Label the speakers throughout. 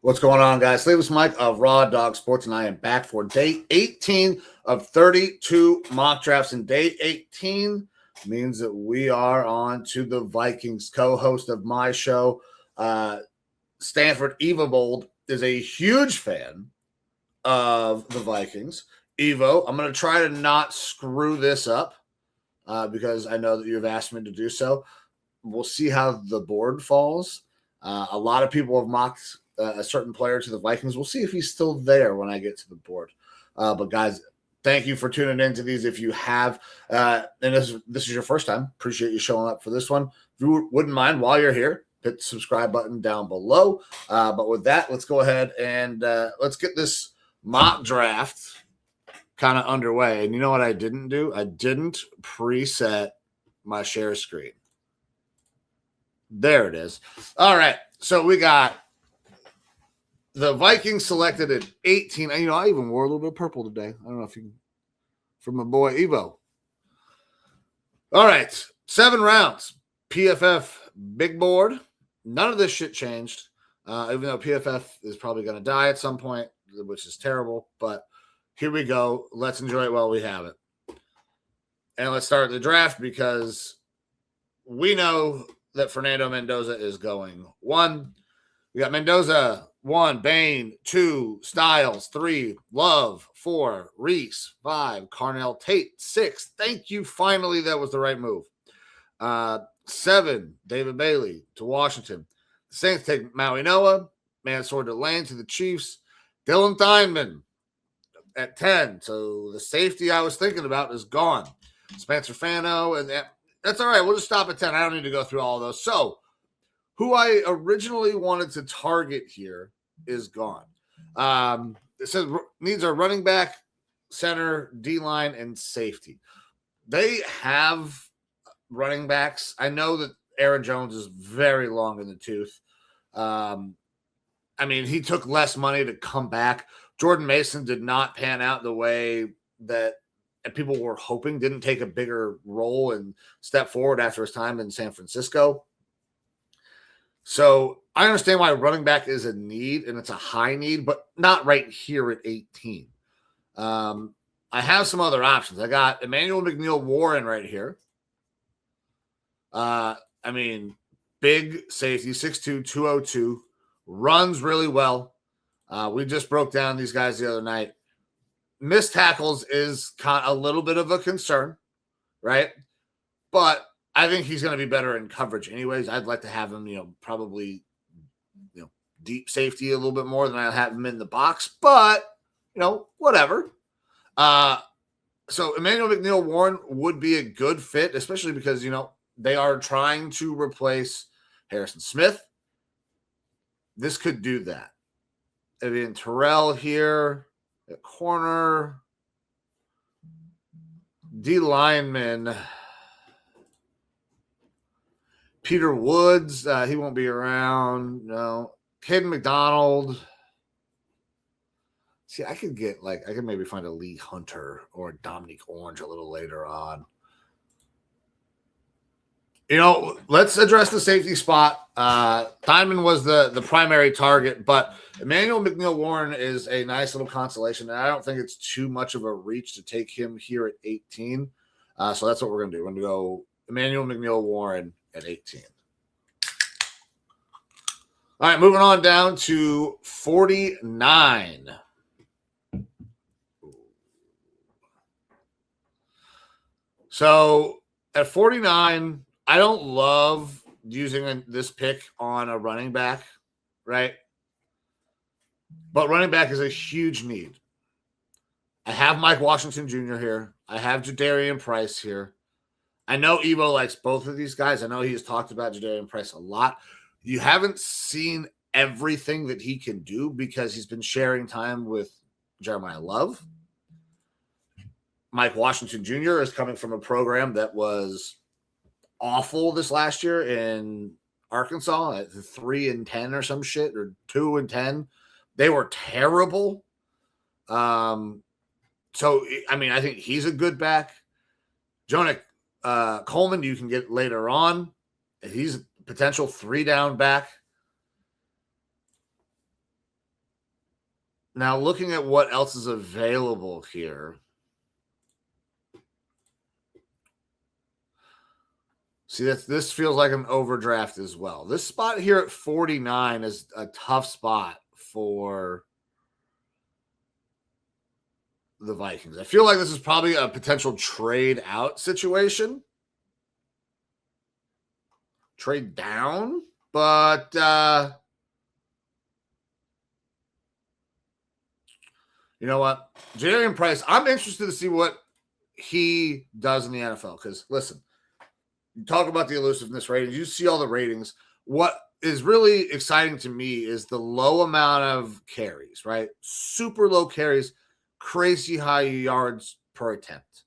Speaker 1: What's going on, guys? Sleeveless Mike of Raw Dog Sports, and I am back for day 18 of 32 mock drafts. And day 18 means that we are on to the Vikings. Co-host of my show, Stanford Evobold, is a huge fan of the Vikings. Evo, I'm going to try to not screw this up because I know that you've asked me to do so. We'll see how the board falls. A lot of people have mocked a certain player to the Vikings. We'll see if he's still there when I get to the board. But guys, thank you for tuning into these. If you have, and this is your first time, appreciate you showing up for this one. If you wouldn't mind, while you're here, hit the subscribe button down below. But with that, let's go ahead and let's get this mock draft kind of underway. And you know what I didn't do? I didn't preset my share screen. There it is. All right. So we got the Vikings selected at 18. And, I even wore a little bit of purple today. I don't know if you can, from my boy Evo. All right. 7 rounds. PFF big board. None of this shit changed, even though PFF is probably going to die at some point, which is terrible. But here we go. Let's enjoy it while we have it. And let's start the draft because we know that Fernando Mendoza is going 1. We got Mendoza 1, Bain 2, Styles 3, Love 4, Reese 5, Carnell Tate 6. Thank you. Finally, that was the right move. 7, David Bailey to Washington. The Saints take Maui Noah, Mansour Delane to the Chiefs. Dylan Theinman at 10. So the safety I was thinking about is gone. Spencer Fano, and that's all right. We'll just stop at 10. I don't need to go through all of those. So who I originally wanted to target here is gone. It says needs a running back, center, D-line, and safety. They have running backs. I know that Aaron Jones is very long in the tooth. He took less money to come back. Jordan Mason did not pan out the way that people were hoping, didn't take a bigger role and step forward after his time in San Francisco. So I understand why running back is a need, and it's a high need, but not right here at 18. I have some other options. I got Emmanuel McNeil-Warren right here. Big safety, 6'2", 202, runs really well. We just broke down these guys the other night. Missed tackles is a little bit of a concern, right? But I think he's going to be better in coverage anyways. I'd like to have him, probably, deep safety a little bit more than I have him in the box. But, whatever. So Emmanuel McNeil-Warren would be a good fit, especially because, they are trying to replace Harrison Smith. This could do that. Terrell here at corner. D lineman. Peter Woods, he won't be around. No. Caden McDonald. See, I could maybe find a Lee Hunter or Dominique Orange a little later on. Let's address the safety spot. Theinman was the primary target, but Emmanuel McNeil-Warren is a nice little consolation, and I don't think it's too much of a reach to take him here at 18. So that's what we're going to do. We're going to go Emmanuel McNeil-Warren at 18. All right, moving on down to 49. So at 49, I don't love using this pick on a running back, right? But running back is a huge need. I have Mike Washington Jr. here. I have Jadarian Price here. I know Evo likes both of these guys. I know he's talked about Jadarian Price a lot. You haven't seen everything that he can do because he's been sharing time with Jeremiah Love. Mike Washington Jr. is coming from a program that was awful this last year in Arkansas at 3-10 or some shit, or 2-10. They were terrible. I think he's a good back. Jonah Coleman, you can get later on. He's a potential 3-down back. Now, looking at what else is available here. See, this feels like an overdraft as well. This spot here at 49 is a tough spot for the Vikings. I feel like this is probably a potential trade out situation. Trade down, but you know what? Jadarian Price, I'm interested to see what he does in the NFL. Because listen, you talk about the elusiveness ratings, you see all the ratings. What is really exciting to me is the low amount of carries, right? Super low carries, crazy high yards per attempt.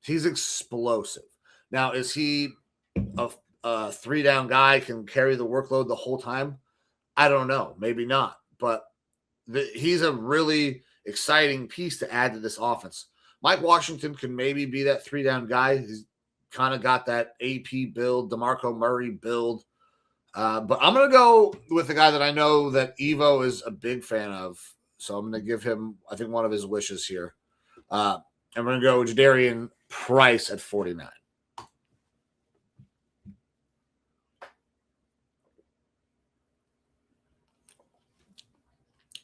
Speaker 1: He's explosive. Now, is he a 3-down guy, can carry the workload the whole time? I don't know. Maybe not. But he's a really exciting piece to add to this offense. Mike Washington can maybe be that 3-down guy. He's kind of got that AP build, DeMarco Murray build. But I'm going to go with the guy that I know that Evo is a big fan of. So I'm going to give him, I think, one of his wishes here. I'm going to go Jadarian Price at 49.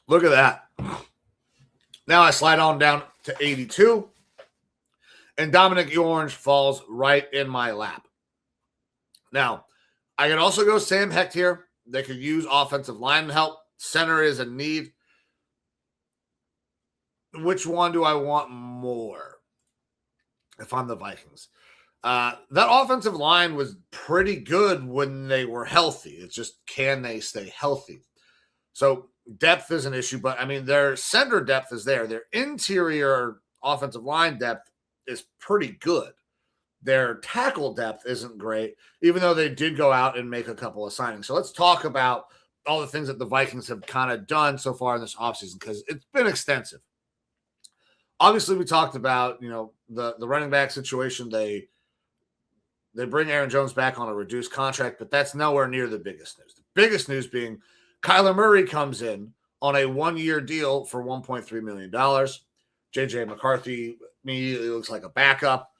Speaker 1: Look at that. Now I slide on down to 82. And Dominic Orange falls right in my lap. Now, I can also go Sam Hecht here. They could use offensive line help. Center is a need. Which one do I want more if I'm the Vikings? That offensive line was pretty good when they were healthy. It's just, can they stay healthy? So depth is an issue, but I mean, their center depth is there. Their interior offensive line depth is pretty good. Their tackle depth isn't great, even though they did go out and make a couple of signings. So let's talk about all the things that the Vikings have kind of done so far in this offseason, because it's been extensive. Obviously, we talked about, the running back situation. They bring Aaron Jones back on a reduced contract, but that's nowhere near the biggest news. The biggest news being Kyler Murray comes in on a 1-year deal for $1.3 million. JJ McCarthy immediately looks like a backup.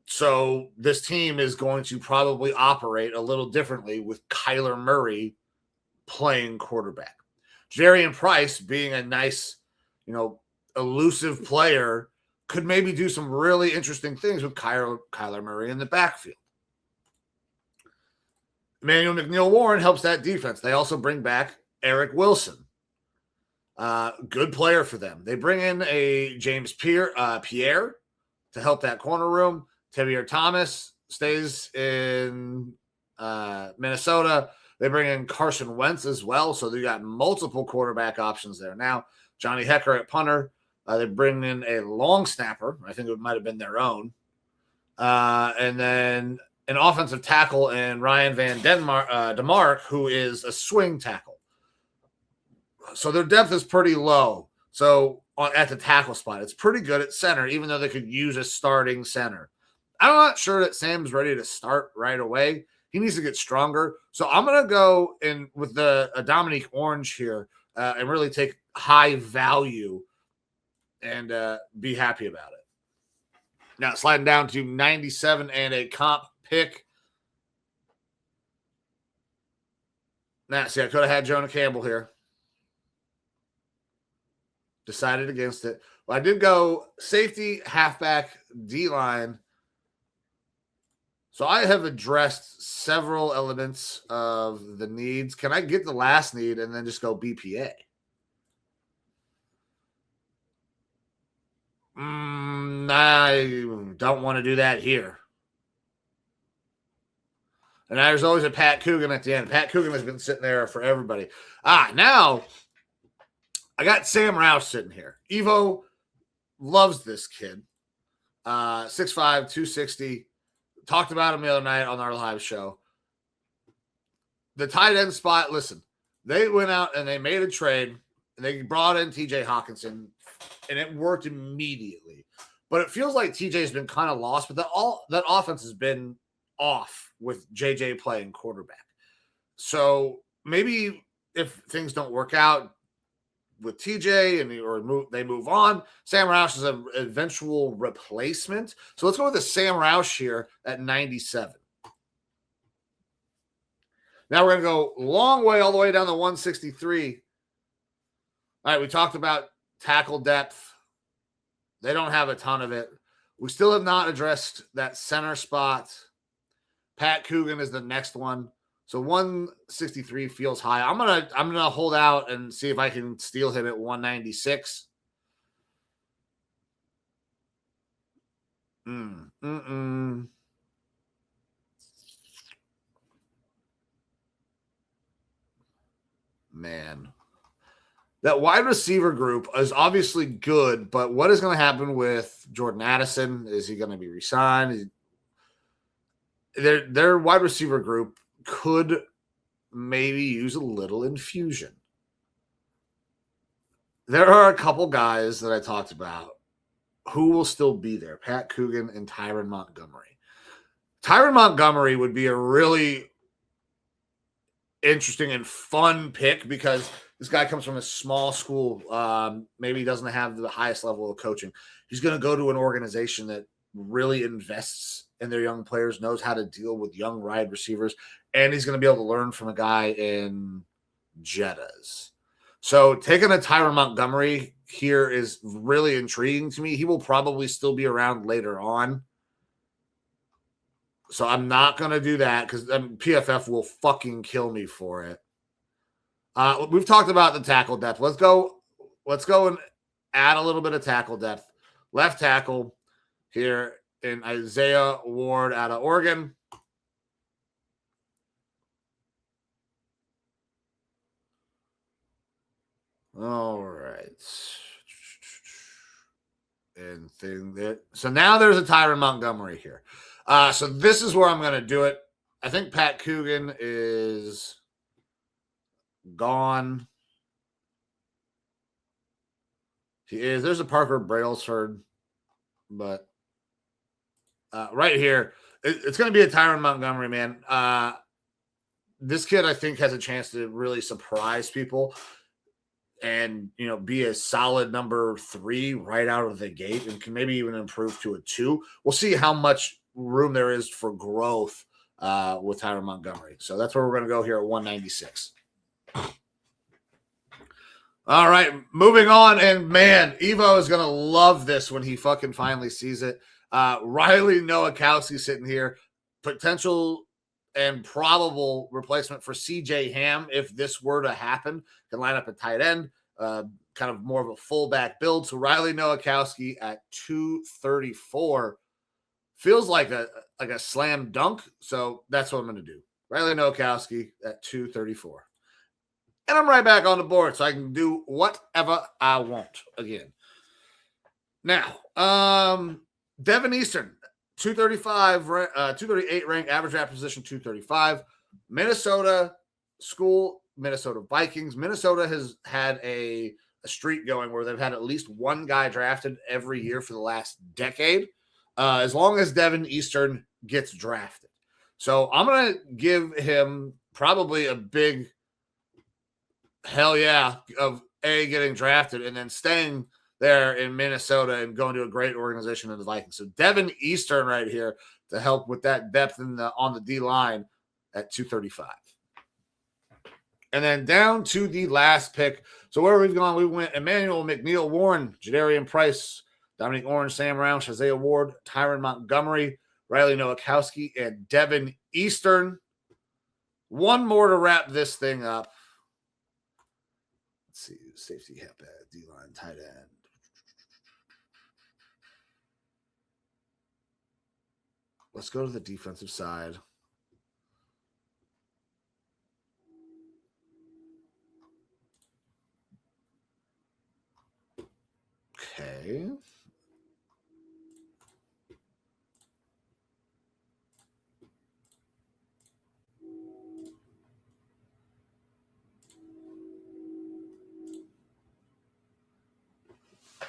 Speaker 1: So this team is going to probably operate a little differently with Kyler Murray playing quarterback. Jadarian Price, being a nice, elusive player, could maybe do some really interesting things with Kyler Murray in the backfield. Emmanuel McNeil-Warren helps that defense. They also bring back Eric Wilson. Good player for them. They bring in a James Pierre to help that corner room. Tavierre Thomas stays in Minnesota. They bring in Carson Wentz as well, so they got multiple quarterback options there. Now, Johnny Hecker at punter. They bring in a long snapper. I think it might have been their own. And then an offensive tackle in Ryan Van DeMark, who is a swing tackle. So their depth is pretty low. So at the tackle spot, it's pretty good at center, even though they could use a starting center. I'm not sure that Sam's ready to start right away. He needs to get stronger. So I'm going to go in with the Dominique Orange here and really take high value and be happy about it. Now sliding down to 97 and a comp pick. Now, see, I could have had Jonah Campbell here. Decided against it. Well, I did go safety, halfback, D-line. So I have addressed several elements of the needs. Can I get the last need and then just go BPA? I don't want to do that here. And there's always a Pat Coogan at the end. Pat Coogan has been sitting there for everybody. Now I got Sam Rouse sitting here. Evo loves this kid. 6'5", 260. Talked about him the other night on our live show. The tight end spot, listen, they went out and they made a trade. And they brought in TJ Hawkinson, and it worked immediately. But it feels like TJ's been kind of lost, but that offense has been off with JJ playing quarterback. So maybe if things don't work out, with TJ they move on. Sam Roush is an eventual replacement. So let's go with the Sam Roush here at 97. Now we're going to go long way, all the way down to 163. All right, we talked about tackle depth. They don't have a ton of it. We still have not addressed that center spot. Pat Coogan is the next one. So 163 feels high. I'm gonna hold out and see if I can steal him at 196. Man. That wide receiver group is obviously good, but what is going to happen with Jordan Addison? Is he going to be re-signed? Their wide receiver group could maybe use a little infusion. There are a couple guys that I talked about who will still be there. Pat Coogan and Tyron Montgomery. Tyron Montgomery would be a really interesting and fun pick because this guy comes from a small school. Maybe he doesn't have the highest level of coaching. He's going to go to an organization that really invests in their young players, knows how to deal with young wide receivers, and he's going to be able to learn from a guy in Jettas. So taking a Tyron Montgomery here is really intriguing to me. He will probably still be around later on. So I'm not going to do that because PFF will fucking kill me for it. We've talked about the tackle depth. Let's go and add a little bit of tackle depth. Left tackle here in Isaiah Ward out of Oregon. All right. So now there's a Tyron Montgomery here. So this is where I'm going to do it. I think Pat Coogan is gone. He is. There's a Parker Brailsford, but right here, it's going to be a Tyron Montgomery, man. This kid, I think, has a chance to really surprise people and, be a solid number 3 right out of the gate and can maybe even improve to a 2. We'll see how much room there is for growth with Tyron Montgomery. So that's where we're going to go here at 196. All right, moving on. And, man, Evo is going to love this when he fucking finally sees it. Riley Nowakowski sitting here. Potential and probable replacement for C.J. Ham if this were to happen. Can line up at tight end, kind of more of a fullback build. So Riley Nowakowski at 234 feels like a slam dunk. So that's what I'm going to do. Riley Nowakowski at 234. And I'm right back on the board so I can do whatever I want again. Now, Devin Eastern, 238 ranked, average draft position 235. Minnesota school, Minnesota Vikings. Minnesota has had a streak going where they've had at least one guy drafted every year for the last decade, as long as Devin Eastern gets drafted. So I'm going to give him probably a big hell yeah of getting drafted and then staying there in Minnesota and going to a great organization in the Vikings. So Devin Eastern right here to help with that depth on the D line at 235. And then down to the last pick. So where we've gone, we went Emmanuel McNeil Warren, Jadarian Price, Dominic Orange, Sam Roush, Isaiah Ward, Tyron Montgomery, Riley Nowakowski, and Devin Eastern. One more to wrap this thing up. Let's see, safety, halfback, D-line, tight end. Let's go to the defensive side. Okay.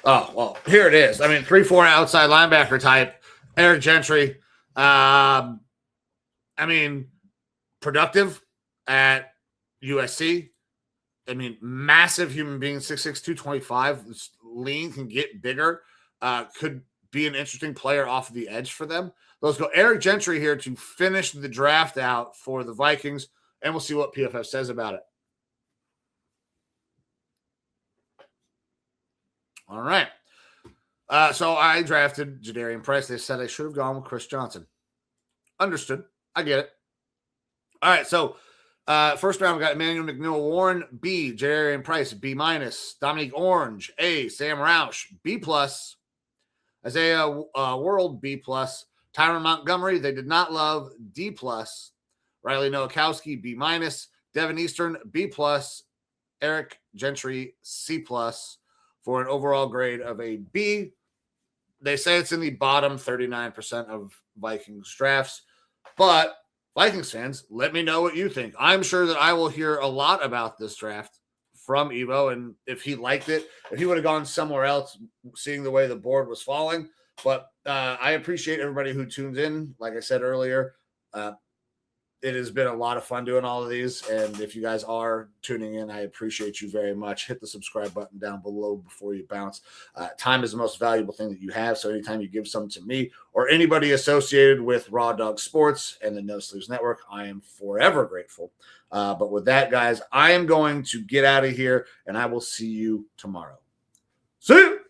Speaker 1: Oh, well, here it is. I mean, 3-4 outside linebacker type. Eric Gentry. I mean, productive at USC. I mean, massive human being, 6'6", 225, lean, can get bigger, could be an interesting player off of the edge for them. Let's go Eric Gentry here to finish the draft out for the Vikings, and we'll see what PFF says about it. All right. So I drafted Jadarian Price. They said I should have gone with Chris Johnson. Understood. I get it. All right. So first round, we got Emmanuel McNeil-Warren, B. Jadarian Price, B-. Dominique Orange, A. Sam Roush, B+. Isaiah World, B+. Tyron Montgomery, they did not love, D+. Riley Nowakowski, B-. Devin Eastern, B+. Eric Gentry, C+. For an overall grade of a B. They say it's in the bottom 39% of Vikings drafts, but Vikings fans, let me know what you think. I'm sure that I will hear a lot about this draft from Evo, and if he liked it, if he would have gone somewhere else, seeing the way the board was falling. But I appreciate everybody who tunes in. Like I said earlier, it has been a lot of fun doing all of these. And if you guys are tuning in, I appreciate you very much. Hit the subscribe button down below before you bounce. Time is the most valuable thing that you have. So anytime you give some to me or anybody associated with Raw Dog Sports and the No Sleeves Network, I am forever grateful. But with that, guys, I am going to get out of here, and I will see you tomorrow. See you.